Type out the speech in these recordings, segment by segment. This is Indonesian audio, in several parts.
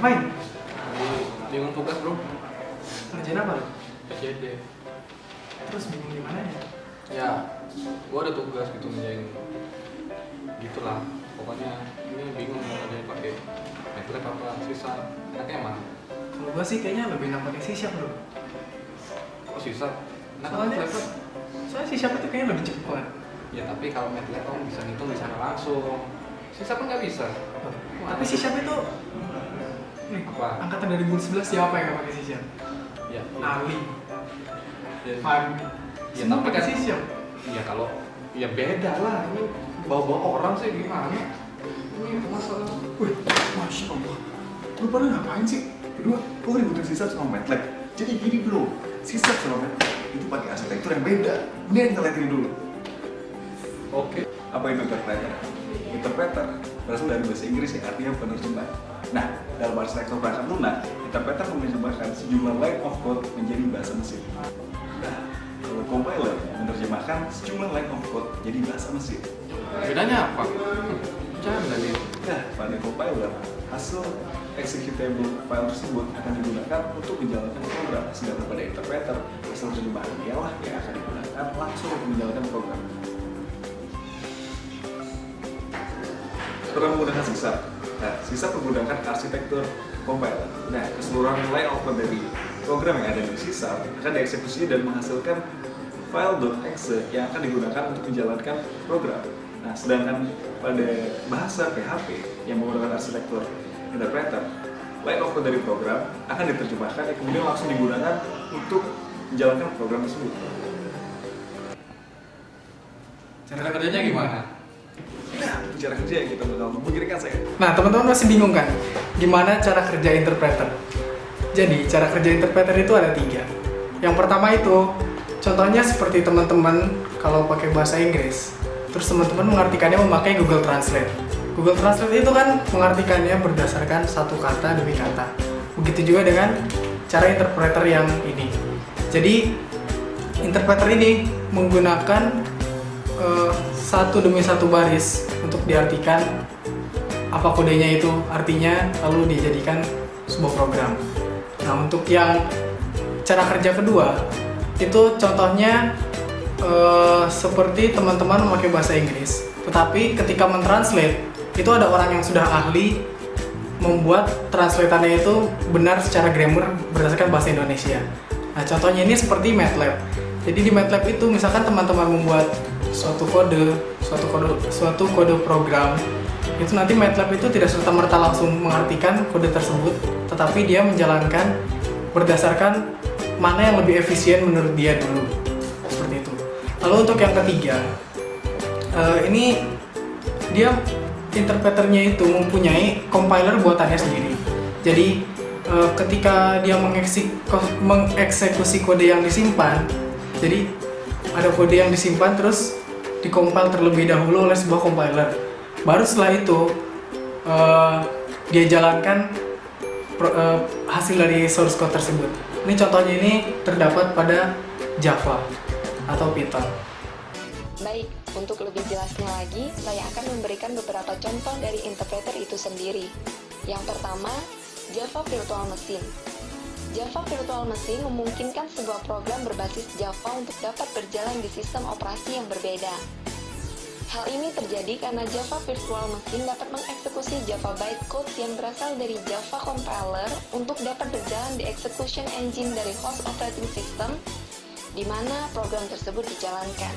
Ngapain? Bingung tugas bro. Kerjaan apa lo? PJD. Terus bingung gimana ya? Ya, gua ada tugas gitu ngerjain gitulah. Pokoknya ini bingung mau ngerjain pakai MATLAB apa sisa. Enaknya mana? Kalau gua sih kayaknya lebih enak pakai C# bro. Kok sisa? Enak Soalnya MATLAB. C# itu kayaknya lebih cepat. Ya tapi kalau MATLAB kamu bisa ngitung di sana langsung. Sisa pun nggak bisa. Tapi C# itu nih, Apa? angkatan 2011 siapa yang nggak pakai C#? Ya. Ali, Ya, Fahmi, ya semua tapi pakai kan C#. ya kalau ya beda lah. Ini bawa-bawa orang sih gimana? Ini masalah. Wih, Masya Allah. Lu pada ngapain sih? Kedua, lu ributin C# sama MATLAB. Jadi gini bro, C# sama MATLAB itu pakai arsitektur yang beda. Ini yang kita lihatin dulu. Oke. Apa itu interpreter? Interpreter berasal dari bahasa Inggris yang artinya penerjemah. Nah, dalam arsitektur perangkat lunak, interpreter menerjemahkan sejumlah line of code menjadi bahasa mesin. Nah, kalau compiler menerjemahkan sejumlah line of code menjadi bahasa mesin. Bedanya apa? Jangan nih. Nah, pada compiler, hasil executable file tersebut akan digunakan untuk menjalankan program, sedangkan pada interpreter, hasil terjemahan ialah yang akan digunakan langsung untuk menjalankan program. Setelah menggunakan C#, nah, C# menggunakan arsitektur compiler. Nah, keseluruhan layout dari program yang ada di C# akan dieksekusi dan menghasilkan file.exe yang akan digunakan untuk menjalankan program. Nah, sedangkan pada bahasa PHP yang menggunakan arsitektur interpreter, layout dari program akan diterjemahkan yang kemudian langsung digunakan untuk menjalankan program tersebut. Cara kerjanya gimana? Nah, cara kerja yang kita bakal memikirkan saya. Nah, teman-teman masih bingung kan? Gimana cara kerja interpreter? Jadi, cara kerja interpreter itu ada 3. Yang pertama itu, contohnya seperti teman-teman kalau pakai bahasa Inggris, terus teman-teman mengartikannya memakai Google Translate. Google Translate itu kan mengartikannya berdasarkan satu kata demi kata. Begitu juga dengan cara interpreter yang ini. Jadi, interpreter ini menggunakan satu demi satu baris untuk diartikan apa kodenya itu artinya, lalu dijadikan sebuah program. Nah, untuk yang cara kerja kedua itu contohnya seperti teman-teman memakai bahasa Inggris, tetapi ketika mentranslate itu ada orang yang sudah ahli membuat translatannya itu benar secara grammar berdasarkan bahasa Indonesia. Nah, contohnya ini seperti MATLAB. Jadi di MATLAB itu misalkan teman-teman membuat suatu kode program, itu nanti MATLAB itu tidak serta-merta langsung mengartikan kode tersebut, tetapi dia menjalankan berdasarkan mana yang lebih efisien menurut dia dulu, seperti itu. Lalu untuk yang ketiga, ini dia interpreternya itu mempunyai compiler buatannya sendiri. Jadi ketika dia mengeksekusi kode yang disimpan, jadi ada kode yang disimpan terus dikompil terlebih dahulu oleh sebuah compiler. Baru setelah itu dia jalankan hasil dari source code tersebut. Ini contohnya ini terdapat pada Java atau Python. Baik, untuk lebih jelasnya lagi, saya akan memberikan beberapa contoh dari interpreter itu sendiri. Yang pertama, Java Virtual Machine. Java Virtual Machine memungkinkan sebuah program berbasis Java untuk dapat berjalan di sistem operasi yang berbeda. Hal ini terjadi karena Java Virtual Machine dapat mengeksekusi Java bytecode yang berasal dari Java compiler untuk dapat berjalan di execution engine dari host operating system di mana program tersebut dijalankan.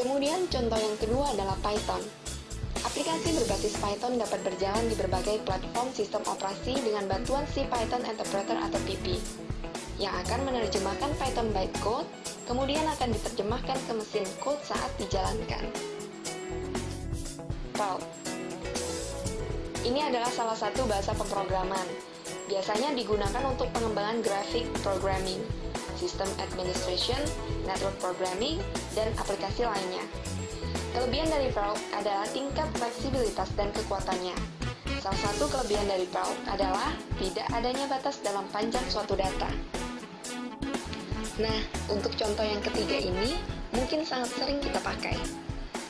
Kemudian contoh yang kedua adalah Python. Aplikasi berbasis Python dapat berjalan di berbagai platform sistem operasi dengan bantuan si Python Interpreter atau PP, yang akan menerjemahkan Python bytecode, kemudian akan diterjemahkan ke mesin code saat dijalankan. Perl. Ini adalah salah satu bahasa pemrograman. Biasanya digunakan untuk pengembangan grafik programming, system administration, network programming, dan aplikasi lainnya. Kelebihan dari Perl adalah tingkat fleksibilitas dan kekuatannya. Salah satu kelebihan dari Perl adalah tidak adanya batas dalam panjang suatu data. Nah, untuk contoh yang ketiga ini mungkin sangat sering kita pakai,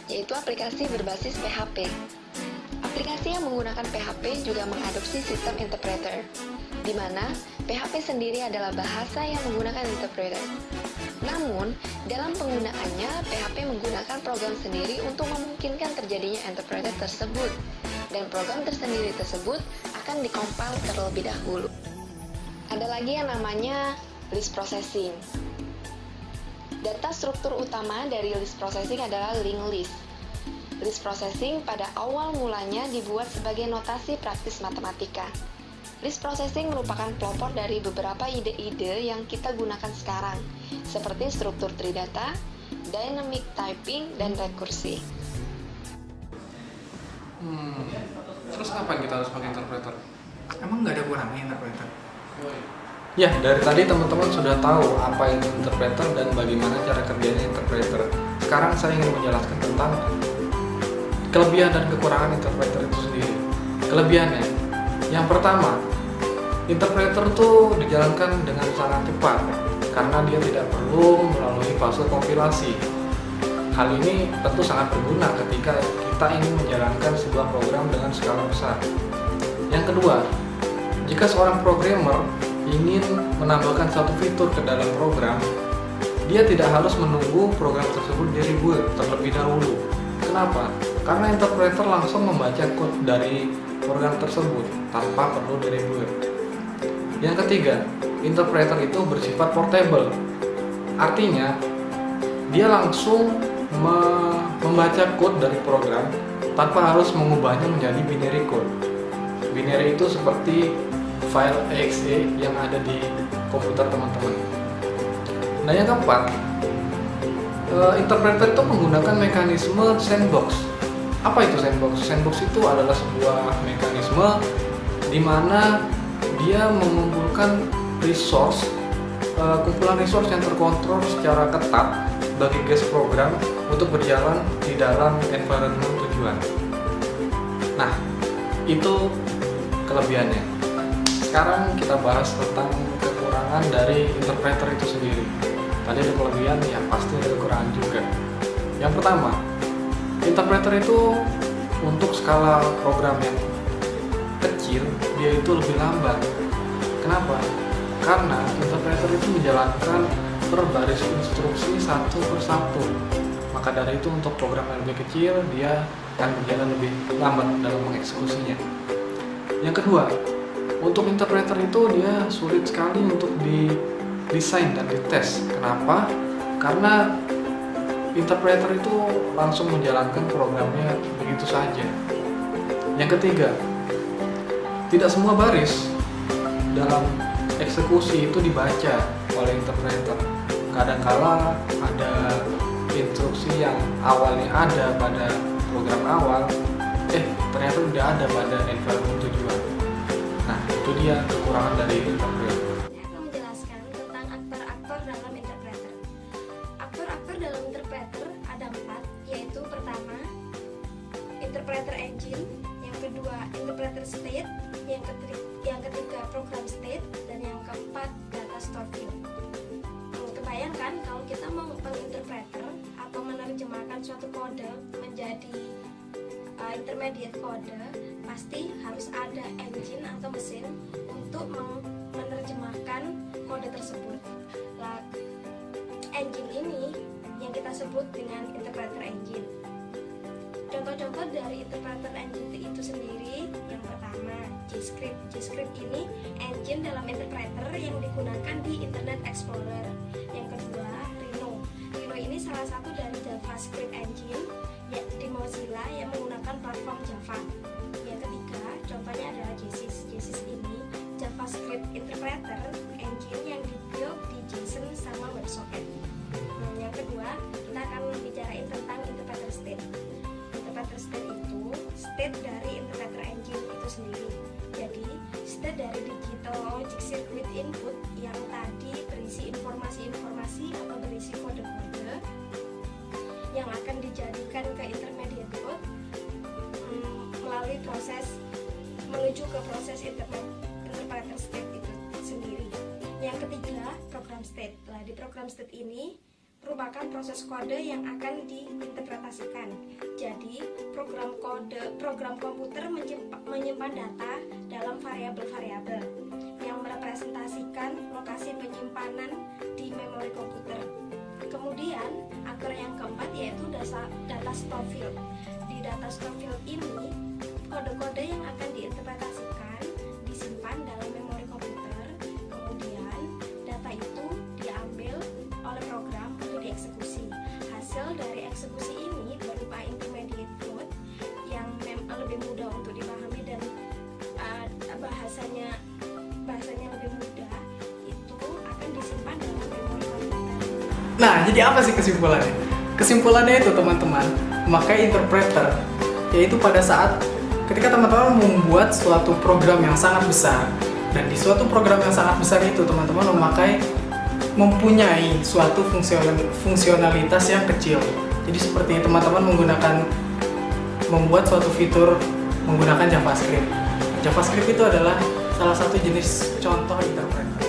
yaitu aplikasi berbasis PHP. Aplikasi yang menggunakan PHP juga mengadopsi sistem interpreter, di mana PHP sendiri adalah bahasa yang menggunakan interpreter. Namun, dalam penggunaannya, PHP menggunakan program sendiri untuk memungkinkan terjadinya interpreter tersebut, dan program tersendiri tersebut akan dikompil terlebih dahulu. Ada lagi yang namanya list processing. Data struktur utama dari list processing adalah linked list. List processing pada awal mulanya dibuat sebagai notasi praktis matematika. List processing merupakan pelopor dari beberapa ide-ide yang kita gunakan sekarang, seperti struktur tridata, dynamic typing, dan rekursi. Terus ngapain kita harus pakai interpreter? Emang nggak ada kurangnya interpreter? Ya, dari tadi teman-teman sudah tahu apa itu interpreter dan bagaimana cara kerjanya interpreter. Sekarang saya ingin menjelaskan tentang kelebihan dan kekurangan interpreter itu sendiri. Kelebihannya, yang pertama, interpreter tuh dijalankan dengan sangat cepat karena dia tidak perlu melalui fase kompilasi. Hal ini tentu sangat berguna ketika kita ingin menjalankan sebuah program dengan skala besar. Yang kedua, jika seorang programmer ingin menambahkan satu fitur ke dalam program, dia tidak harus menunggu program tersebut di-reboot terlebih dahulu. Kenapa? Karena interpreter langsung membaca code dari program tersebut tanpa perlu di-reboot. Yang ketiga, interpreter itu bersifat portable. Artinya, dia langsung membaca code dari program tanpa harus mengubahnya menjadi binary code. Binary itu seperti file exe yang ada di komputer teman-teman. Nah, yang keempat, interpreter itu menggunakan mekanisme sandbox. Apa itu sandbox? Sandbox itu adalah sebuah mekanisme di mana dia mengumpulkan resource, kumpulan resource yang terkontrol secara ketat bagi guest program untuk berjalan di dalam environment tujuan. Nah, itu kelebihannya. Sekarang kita bahas tentang kekurangan dari interpreter itu sendiri. Tadi ada kelebihan, ya pasti ada kekurangan juga. Yang pertama, interpreter itu untuk skala program yang kecil, dia itu lebih lambat. Kenapa? Karena interpreter itu menjalankan per baris instruksi satu persatu. Maka dari itu untuk program yang lebih kecil, dia akan berjalan lebih lambat dalam mengeksekusinya. Yang kedua, untuk interpreter itu dia sulit sekali untuk didesain dan dites. Kenapa? Karena interpreter itu langsung menjalankan programnya begitu saja. Yang ketiga, tidak semua baris dalam eksekusi itu dibaca oleh interpreter. Kadangkala ada instruksi yang awalnya ada pada program awal, ternyata tidak ada pada environment tujuan. Nah, itu dia kekurangan dari interpreter. Saya akan menjelaskan tentang aktor-aktor dalam interpreter. Aktor-aktor dalam interpreter ada 4, yaitu pertama, interpreter engine, yang kedua, interpreter state, yang ketiga, program state, dan yang keempat, data store field. Kebayangkan kalau kita mau menginterpreter atau menerjemahkan suatu kode menjadi intermediate kode, pasti harus ada engine atau mesin untuk menerjemahkan kode tersebut. Nah, engine ini yang kita sebut dengan interpreter engine. Contoh-contoh dari interpreter engine itu sendiri, yang pertama JavaScript. JavaScript ini engine dalam interpreter yang digunakan di Internet Explorer. Yang kedua, Rhino. Rhino ini salah satu dari JavaScript engine di Mozilla yang menggunakan platform Java. Yang ketiga, contohnya adalah JSys. JSys ini JavaScript interpreter engine yang di-build di JSON sama WebSocket. Yang kedua, kita akan bicarain tentang interpreter state. Interpreter state itu state dari interpreter engine itu sendiri. Jadi, state dari digital logic circuit input yang tadi berisi informasi-informasi atau berisi kode-kode yang akan dijadikan ke intermediate code melalui proses menuju ke proses interpreter state itu sendiri. Yang ketiga, program state. Nah, di program state ini merupakan proses kode yang akan diinterpretasikan. Jadi, program komputer menyimpan data dalam variabel-variabel yang merepresentasikan lokasi penyimpanan di memori komputer. Kemudian, aktor yang keempat yaitu data store field. Di data store field ini, kode-kode yang akan diinterpretasikan disimpan dalam memori komputer. Kemudian, data itu diambil oleh program untuk dieksekusi. Hasil dari eksekusi ini berupa intermediate code yang lebih mudah untuk dipahami dan bahasanya lebih mudah, itu akan disimpan dalam memori komputer. Nah, jadi apa sih kesimpulannya? Kesimpulannya itu teman-teman, memakai interpreter, yaitu pada saat ketika teman-teman membuat suatu program yang sangat besar, dan di suatu program yang sangat besar itu teman-teman mempunyai suatu fungsionalitas yang kecil. Jadi seperti teman-teman membuat suatu fitur menggunakan JavaScript. JavaScript itu adalah salah satu jenis contoh interpreter.